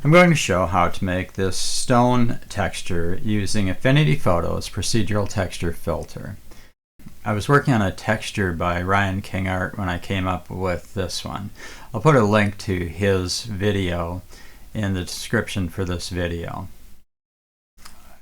I'm going to show how to make this stone texture using Affinity Photo's procedural texture filter. I was working on a texture by Ryan King Art when I came up with this one. I'll put a link to his video in the description for this video.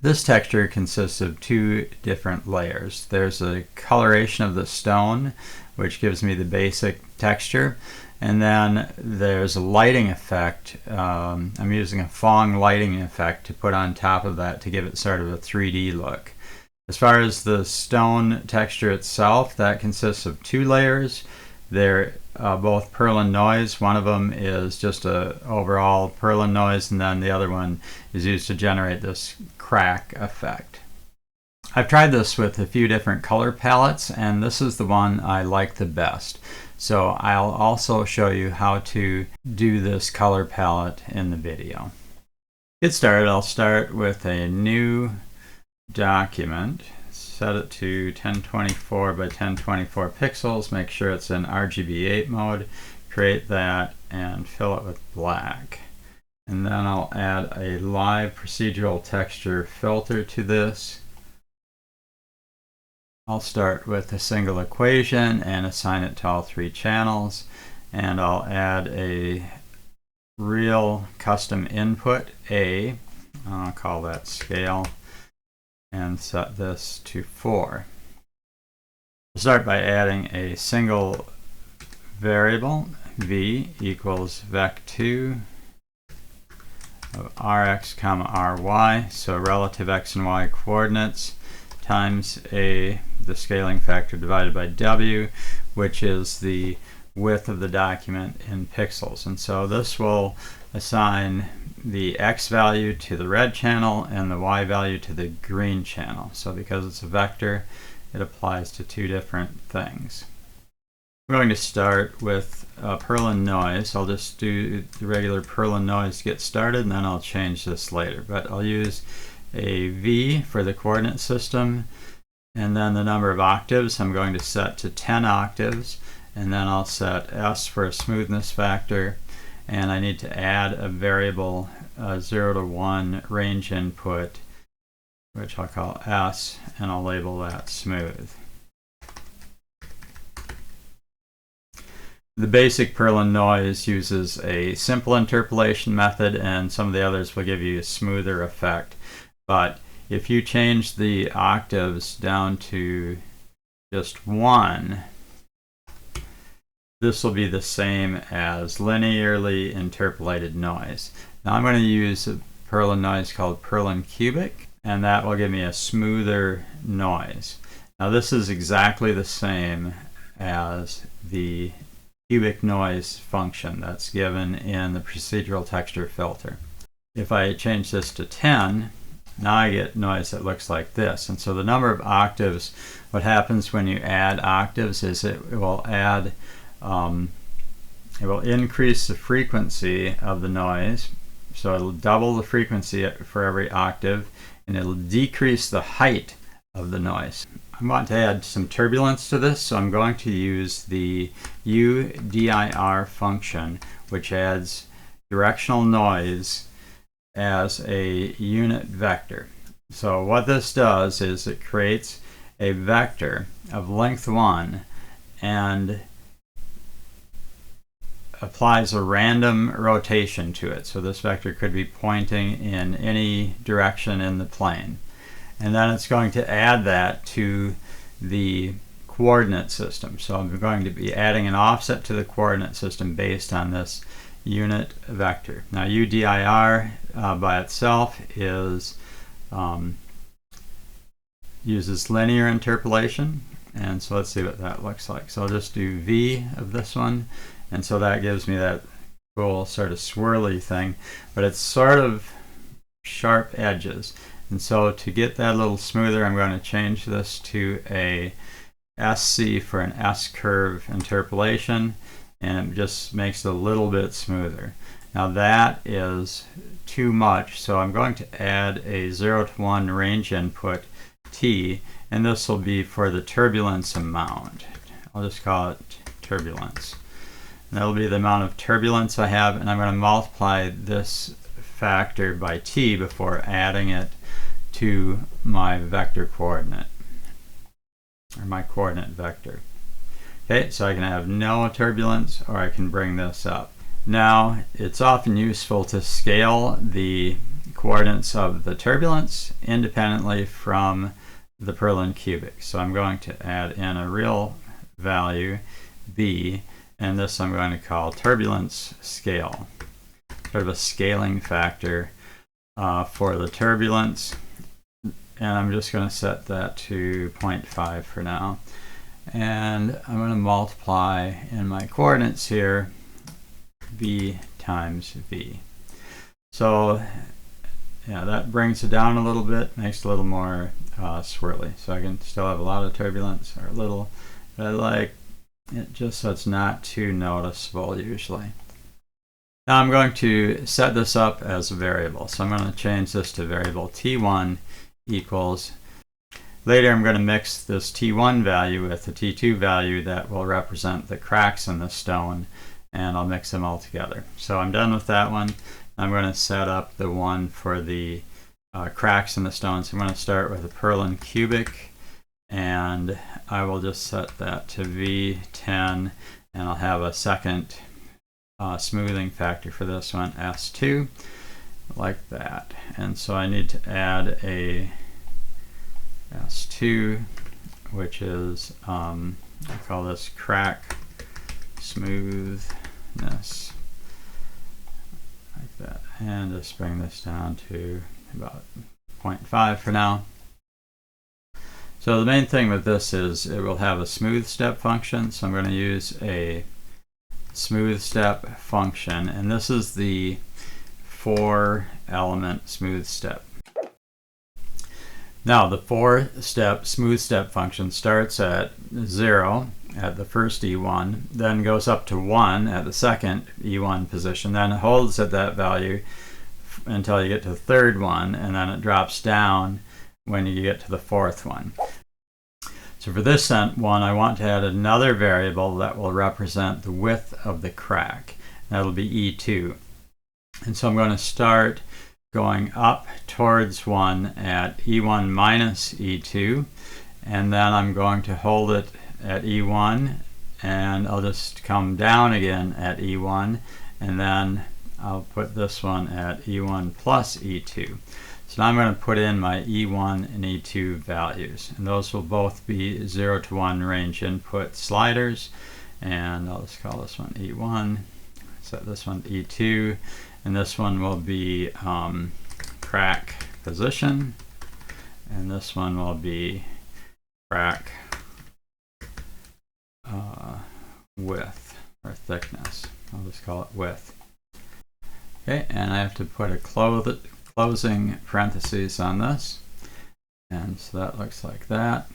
This texture consists of two different layers. There's a coloration of the stone, which gives me the basic texture, and then there's a lighting effect. I'm using a Phong Lighting effect to put on top of that to give it sort of a 3D look. As far as the stone texture itself, that consists of two layers. They're both Perlin noise. One of them is just a overall Perlin noise, and then the other one is used to generate this crack effect. I've tried this with a few different color palettes, and this is the one I like the best. So I'll also show you how to do this color palette in the video. To get started, I'll start with a new document. Set it to 1024 by 1024 pixels. Make sure it's in RGB8 mode. Create that and fill it with black. And then I'll add a live procedural texture filter to this. I'll start with a single equation and assign it to all three channels, and I'll add a real custom input A. I'll call that scale and set this to 4. I'll start by adding a single variable, v equals vec2 of rx comma ry, so relative x and y coordinates, times the scaling factor divided by w, which is the width of the document in pixels. And so this will assign the x value to the red channel and the y value to the green channel. So because it's a vector, it applies to two different things. I'm going to start with Perlin noise. I'll just do the regular Perlin noise to get started, and then I'll change this later. But I'll use a v for the coordinate system, and then the number of octaves I'm going to set to 10 octaves, and then I'll set s for a smoothness factor, and I need to add a variable 0 to 1 range input, which I'll call s, and I'll label that smooth. The basic Perlin noise uses a simple interpolation method, and some of the others will give you a smoother effect. But if you change the octaves down to just 1, this will be the same as linearly interpolated noise. Now I'm going to use a Perlin noise called perlincubic, and that will give me a smoother noise. Now this is exactly the same as the cubic noise function that's given in the procedural texture filter. If I change this to 10, now I get noise that looks like this. And so the number of octaves, what happens when you add octaves is it will add, it will increase the frequency of the noise. So it'll double the frequency for every octave, and it'll decrease the height of the noise. I want to add some turbulence to this, so I'm going to use the udir function, which adds directional noise as a unit vector. So what this does is it creates a vector of length 1 and applies a random rotation to it. So this vector could be pointing in any direction in the plane. And then it's going to add that to the coordinate system. So I'm going to be adding an offset to the coordinate system based on this unit vector. Now udir by itself is uses linear interpolation, and so let's see what that looks like. So I'll just do v of this one, and so that gives me that cool sort of swirly thing, but it's sort of sharp edges. And so to get that a little smoother, I'm going to change this to a SC for an S-curve interpolation, and it just makes it a little bit smoother. Now that is too much, so I'm going to add a 0 to 1 range input T, and this will be for the turbulence amount. I'll just call it turbulence. And that'll be the amount of turbulence I have, and I'm going to multiply this factor by t before adding it to my vector coordinate, or my coordinate vector. Okay, so I can have no turbulence, or I can bring this up. Now, it's often useful to scale the coordinates of the turbulence independently from the perlincubic. So I'm going to add in a real value, b, and this I'm going to call turbulence scale, sort of a scaling factor for the turbulence. And I'm just going to set that to 0.5 for now. And I'm going to multiply in my coordinates here v times v. So yeah, that brings it down a little bit, makes it a little more swirly. So I can still have a lot of turbulence, or a little, but I like it just so it's not too noticeable usually. Now I'm going to set this up as a variable. So I'm going to change this to variable t1 equals. Later I'm going to mix this t1 value with the t2 value that will represent the cracks in the stone, and I'll mix them all together. So I'm done with that one. I'm going to set up the one for the cracks in the stone. So I'm going to start with a perlincubic, and I will just set that to V10, and I'll have a second smoothing factor for this one, S2, like that. And so I need to add a S2, which is, I call this crack smoothness, like that. And just bring this down to about 0.5 for now. So the main thing with this is it will have a smooth step function. So I'm going to use a smooth step function, and this is the 4-element smooth step. Now the 4-step smooth step function starts at 0 at the first E1, then goes up to 1 at the second E1 position, then it holds at that value until you get to the third one, and then it drops down when you get to the fourth one. So for this one, I want to add another variable that will represent the width of the crack. That'll be E2. And so I'm going to start going up towards 1 at E1 minus E2, and then I'm going to hold it at E1, and I'll just come down again at E1, and then I'll put this one at E1 plus E2. So now I'm going to put in my E1 and E2 values, and those will both be 0 to 1 range input sliders, and I'll just call this one E1, set this one to E2, and this one will be crack position, and this one will be crack width, or thickness. I'll just call it width. Okay, and I have to put a closing parentheses on this, and so that looks like that.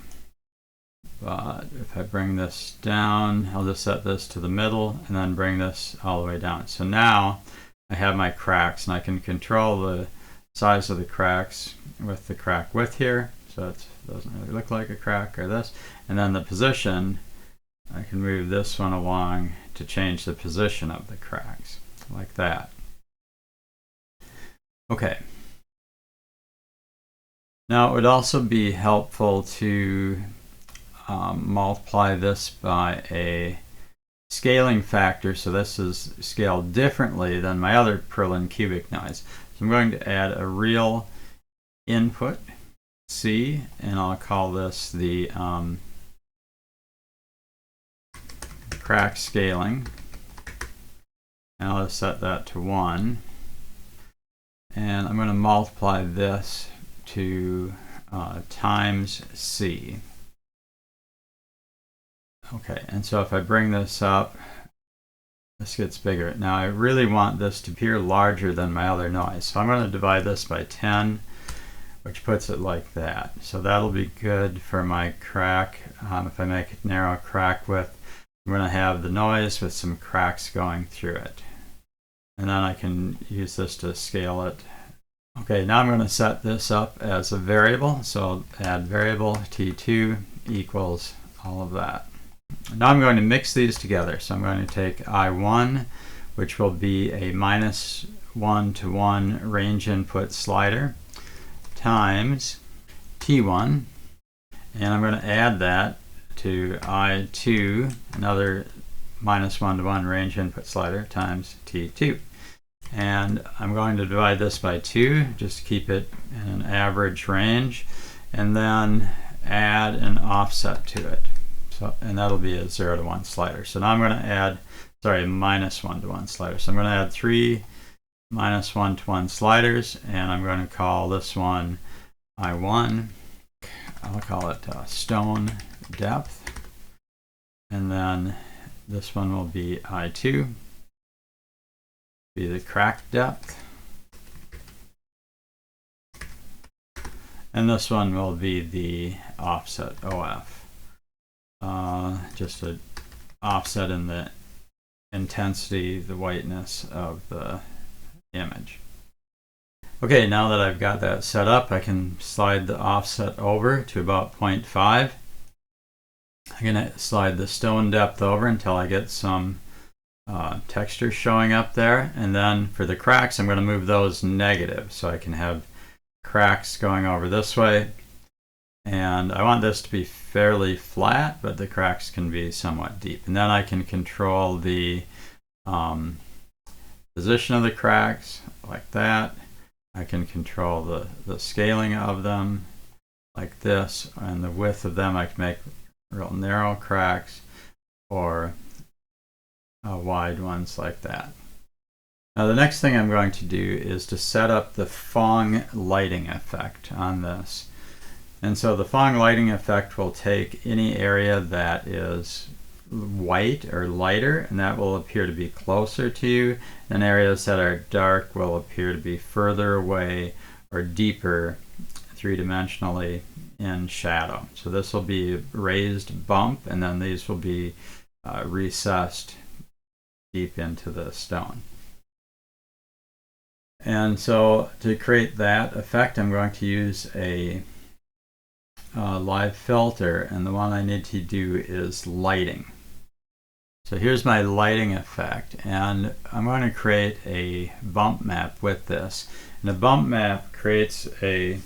But if I bring this down, I'll just set this to the middle and then bring this all the way down. So now I have my cracks, and I can control the size of the cracks with the crack width here, so it doesn't really look like a crack, or this. And then the position, I can move this one along to change the position of the cracks, like that. Okay. Now it would also be helpful to multiply this by a scaling factor, so this is scaled differently than my other perlincubic noise. So I'm going to add a real input, C, and I'll call this the crack scaling, and I'll just set that to 1, and I'm going to multiply this to times C. Okay, and so if I bring this up, this gets bigger. Now I really want this to appear larger than my other noise, so I'm going to divide this by 10, which puts it like that. So that'll be good for my crack. If I make it narrow crack width, I'm going to have the noise with some cracks going through it. And then I can use this to scale it. Okay, now I'm going to set this up as a variable. So I'll add variable t2 equals all of that. Now I'm going to mix these together. So I'm going to take I1, which will be a minus -1 to 1 range input slider times T1, and I'm going to add that to I2, another -1 to 1 range input slider times T2. And I'm going to divide this by 2, just to keep it in an average range, and then add an offset to it. So, and that'll be a 0 to 1 slider. So now I'm going to add, sorry, -1 to 1 slider. So I'm going to add 3 -1 to 1 sliders, and I'm going to call this one I1. I'll call it stone depth, and then this one will be I2, be the crack depth, and this one will be the offset OF. Just an offset in the intensity, the whiteness of the image. Okay, now that I've got that set up, I can slide the offset over to about 0.5. I'm going to slide the stone depth over until I get some texture showing up there, and then for the cracks I'm going to move those negative so I can have cracks going over this way, and I want this to be fairly flat, but the cracks can be somewhat deep, and then I can control the position of the cracks like that. I can control the scaling of them like this, and the width of them I can make real narrow cracks or wide ones like that. Now the next thing I'm going to do is to set up the Phong lighting effect on this. And so the Phong lighting effect will take any area that is white or lighter, and that will appear to be closer to you, and areas that are dark will appear to be further away or deeper three-dimensionally in shadow. So this will be a raised bump, and then these will be recessed deep into the stone. And so to create that effect, I'm going to use a live filter, and the one I need to do is lighting. So here's my lighting effect, and I'm going to create a bump map with this. And a bump map creates a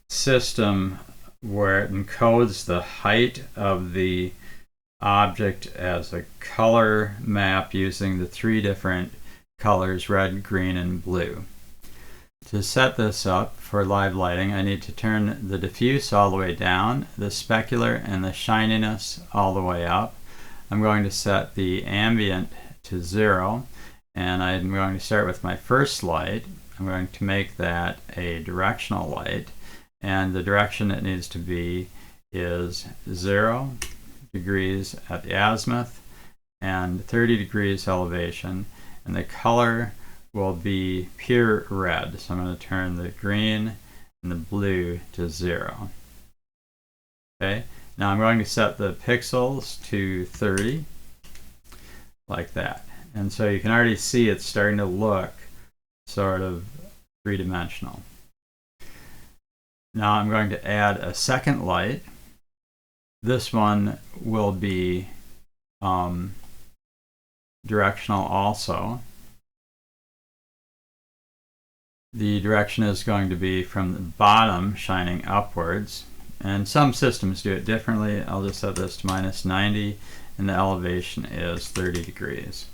system where it encodes the height of the object as a color map using the 3 different colors, red, green, and blue. To set this up for live lighting, I need to turn the diffuse all the way down, the specular and the shininess all the way up. I'm going to set the ambient to 0, and I'm going to start with my first light. I'm going to make that a directional light, and the direction it needs to be is 0 degrees at the azimuth and 30 degrees elevation, and the color will be pure red. So I'm going to turn the green and the blue to 0. Okay, now I'm going to set the pixels to 30 like that, and so you can already see it's starting to look sort of three-dimensional. Now I'm going to add a second light. This one will be directional also. The direction is going to be from the bottom shining upwards, and some systems do it differently. I'll just set this to -90, and the elevation is 30 degrees.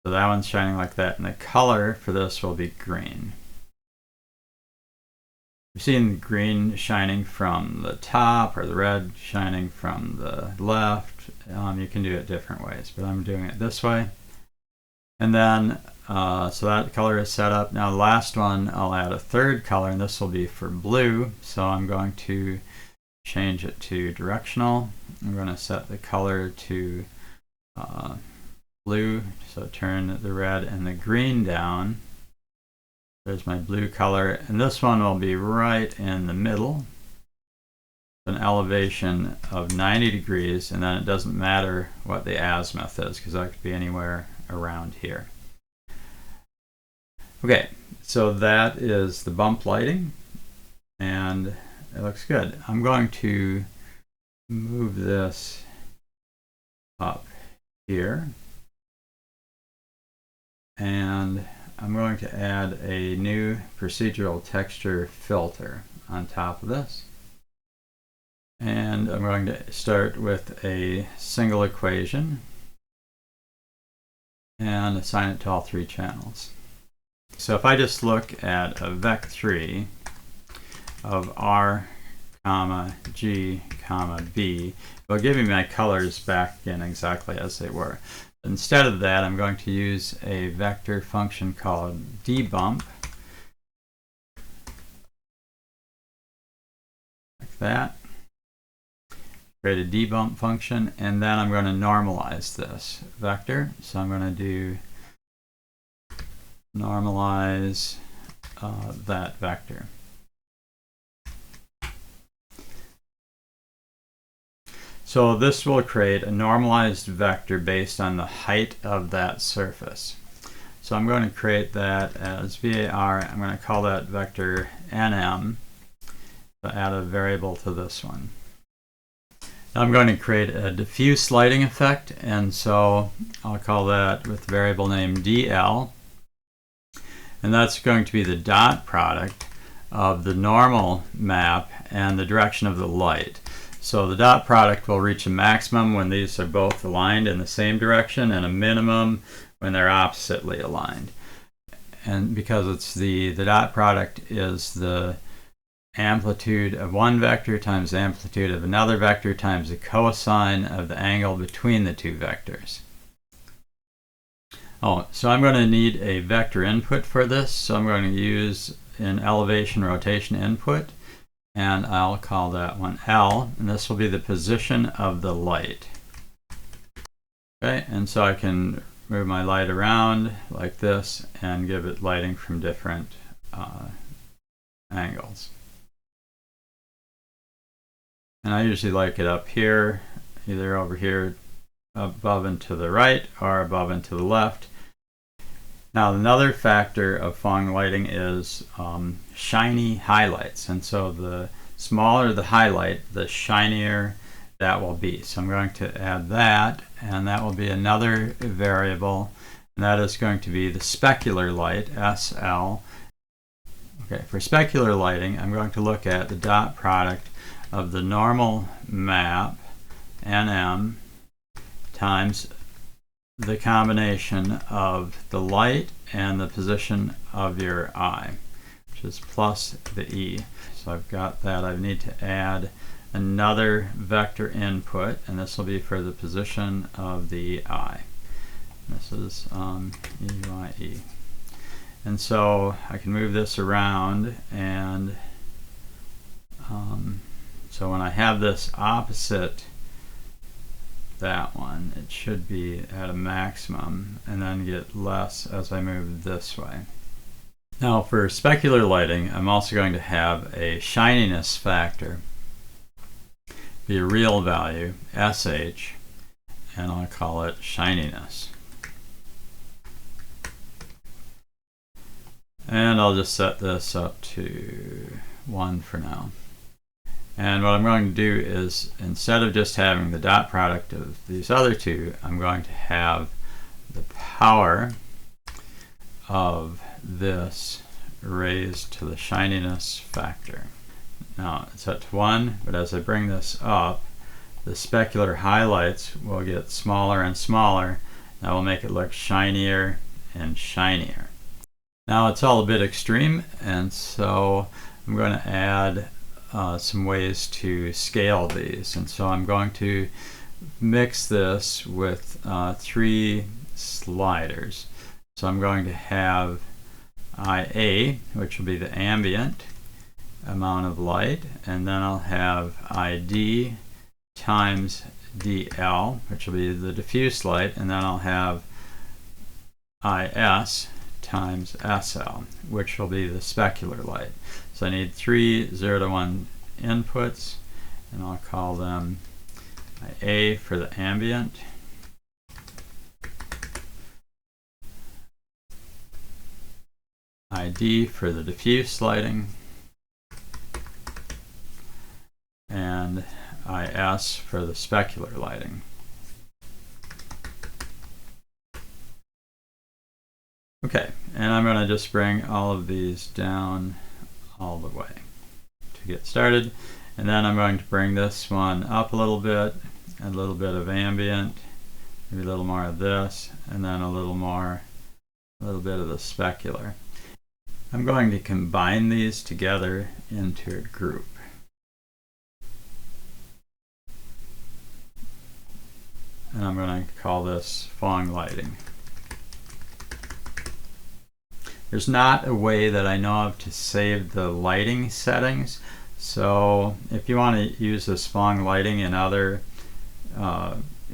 So that one's shining like that, and the color for this will be green. You've seen green shining from the top or the red shining from the left. You can do it different ways, but I'm doing it this way. And then, so that color is set up. Now the last one, I'll add a third color, and this will be for blue. So I'm going to change it to directional. I'm going to set the color to blue, so turn the red and the green down. There's my blue color, and this one will be right in the middle, an elevation of 90 degrees, and then it doesn't matter what the azimuth is because that could be anywhere around here. Okay, so that is the bump lighting, and it looks good. I'm going to move this up here, and I'm going to add a new procedural texture filter on top of this. And I'm going to start with a single equation and assign it to all three channels. So if I just look at a vec3 of R, G, B, it will give me my colors back again exactly as they were. Instead of that, I'm going to use a vector function called debump, like that. Create a debump function, and then I'm going to normalize this vector. So I'm going to do normalize that vector. So this will create a normalized vector based on the height of that surface. So I'm going to create that as var. I'm going to call that vector nm, to add a variable to this one. Now I'm going to create a diffuse lighting effect, and so I'll call that with the variable name dl. And that's going to be the dot product of the normal map and the direction of the light. So the dot product will reach a maximum when these are both aligned in the same direction, and a minimum when they're oppositely aligned. And because it's the dot product is the amplitude of one vector times the amplitude of another vector times the cosine of the angle between the two vectors. Oh, so I'm going to need a vector input for this, so I'm going to use an elevation rotation input, and I'll call that one L, and this will be the position of the light. Okay, and so I can move my light around like this and give it lighting from different angles. And I usually like it up here, either over here above and to the right or above and to the left. Now another factor of Phong lighting is shiny highlights, and so the smaller the highlight, the shinier that will be. So I'm going to add that, and that will be another variable, and that is going to be the specular light, SL. Okay, for specular lighting, I'm going to look at the dot product of the normal map, NM, times the combination of the light and the position of your eye, which is plus the E. So I've got that. I need to add another vector input, and this will be for the position of the eye. This is EYE. And so I can move this around, and so when I have this opposite that one, it should be at a maximum and then get less as I move this way. Now for specular lighting, I'm also going to have a shininess factor, be a real value, SH, and I'll call it shininess. And I'll just set this up to 1 for now. And what I'm going to do is, instead of just having the dot product of these other two, I'm going to have the power of this raised to the shininess factor. Now it's set to 1, but as I bring this up, the specular highlights will get smaller and smaller. That will make it look shinier and shinier. Now it's all a bit extreme, and so I'm going to add some ways to scale these, and so I'm going to mix this with 3 sliders. So I'm going to have IA, which will be the ambient amount of light, and then I'll have ID times DL, which will be the diffuse light, and then I'll have IS times SL, which will be the specular light. So I need 3 0 to 1 inputs, and I'll call them A for the ambient, ID for the diffuse lighting, and IS for the specular lighting. Okay, And I'm going to just bring all of these down all the way to get started. And then I'm going to bring this one up a little bit of ambient, maybe a little more of this, and then a little bit of the specular. I'm going to combine these together into a group. And I'm going to call this Phong Lighting. There's not a way that I know of to save the lighting settings, so if you want to use this Phong Lighting in other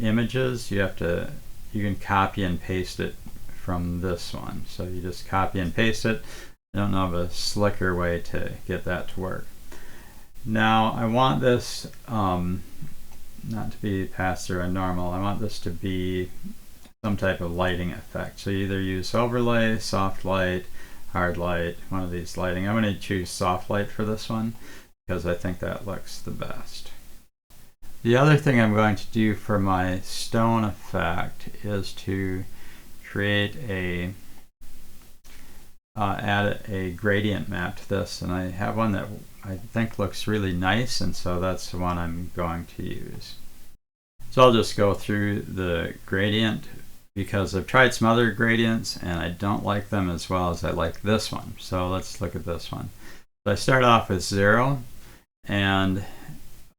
images, you can copy and paste it from this one. So you just copy and paste it. I don't know of a slicker way to get that to work. Now I want this not to be pass-through and normal. I want this to be some type of lighting effect. So you either use overlay, soft light, hard light, one of these lighting. I'm going to choose soft light for this one because I think that looks the best. The other thing I'm going to do for my stone effect is to create add a gradient map to this, and I have one that I think looks really nice, and so that's the one I'm going to use. So I'll just go through the gradient because I've tried some other gradients and I don't like them as well as I like this one. So let's look at this one. So I start off with 0, and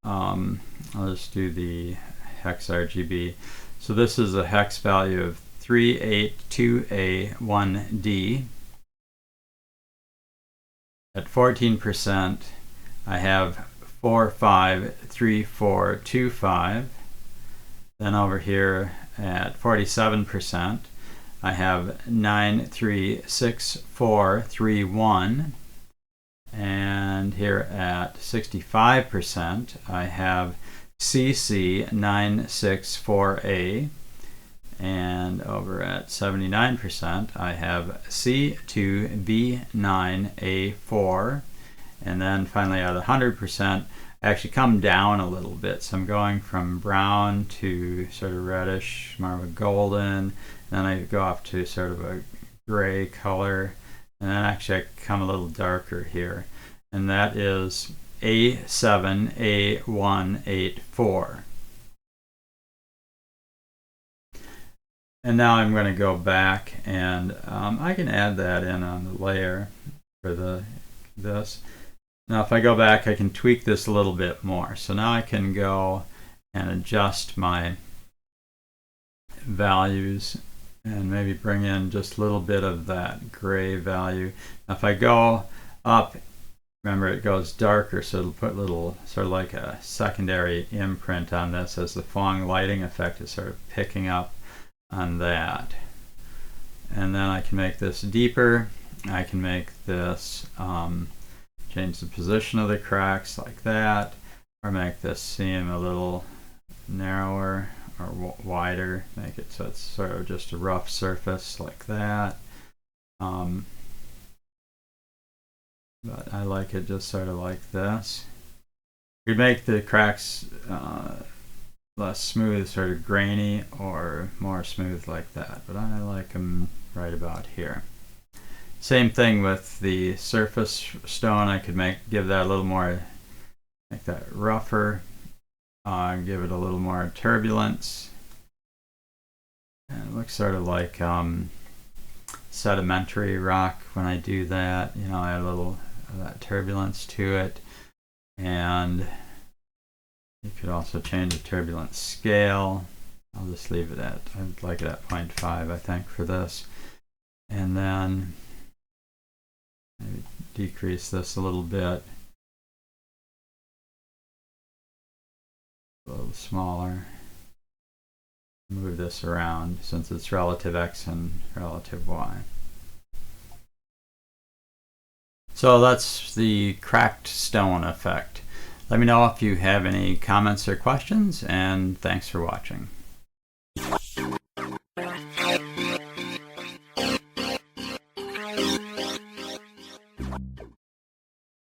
I'll just do the hex RGB. So this is a hex value of 382A1D. At 14%, I have 453425. Then over here at 47%, I have 936431. And here at 65%, I have CC964A. And over at 79%, I have C2B9A4. And then finally at 100%, I actually come down a little bit. So I'm going from brown to sort of reddish, more of a golden. And then I go off to sort of a gray color. And then actually I come a little darker here. And that is A7A184. And now I'm going to go back and I can add that in on the layer for this. Now if I go back, I can tweak this a little bit more. So now I can go and adjust my values and maybe bring in just a little bit of that gray value. Now if I go up, remember it goes darker, so it'll put little sort of like a secondary imprint on this as the Phong Lighting effect is sort of picking up on that. And then I can make this deeper. I can make this change the position of the cracks like that, or make this seam a little narrower or wider, make it so it's sort of just a rough surface like that. But I like it just sort of like this. You could make the cracks less smooth, sort of grainy, or more smooth like that, but I like them right about here. Same thing with the surface stone. I could give that a little more, make that rougher, give it a little more turbulence, and it looks sort of like sedimentary rock when I do that. You know, I add a little of that turbulence to it. And you could also change the turbulence scale. I'll just leave it at, I'd like it at 0.5, I think, for this. And then maybe decrease this a little bit. A little smaller. Move this around since it's relative X and relative Y. So that's the cracked stone effect. Let me know if you have any comments or questions, and thanks for watching.